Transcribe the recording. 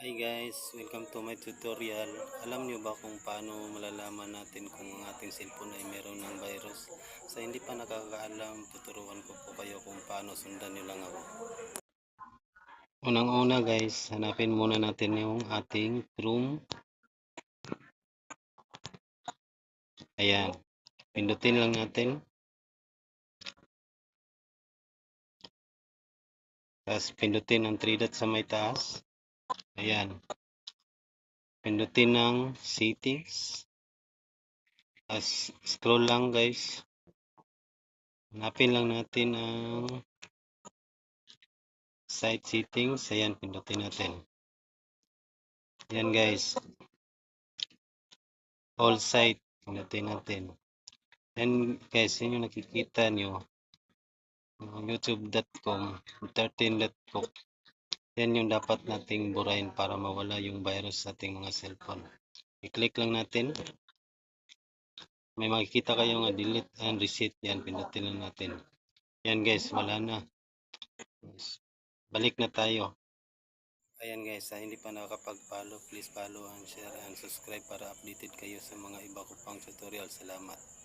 Hi guys, welcome to my tutorial. Alam nyo ba kung paano malalaman natin kung ang ating cellphone ay meron ng virus? Sa hindi pa nakakaalam, tuturuan ko po kayo kung paano, sundan nyo lang ako. Unang-una guys, hanapin muna natin yung ating Chrome. Ayan, pindutin lang natin. Tapos pindutin ang 3 dots sa may taas. Ayan, pindutin ng settings. Tapos scroll lang guys. Hanapin lang natin ang site settings. Ayan, pindutin natin. Ayan guys, all site, pindutin natin. Ayan guys, yun yung nakikita nyo, youtube.com, 13.com. Yan yung dapat nating burahin para mawala yung virus sa ating mga cellphone. I-click lang natin. May makikita kayo nga delete and reset. Yan, pindutin lang natin. Yan guys, wala na. Balik na tayo. Ayan guys, hindi pa nakakapag-follow, please follow and share and subscribe para updated kayo sa mga iba ko pang tutorial. Salamat.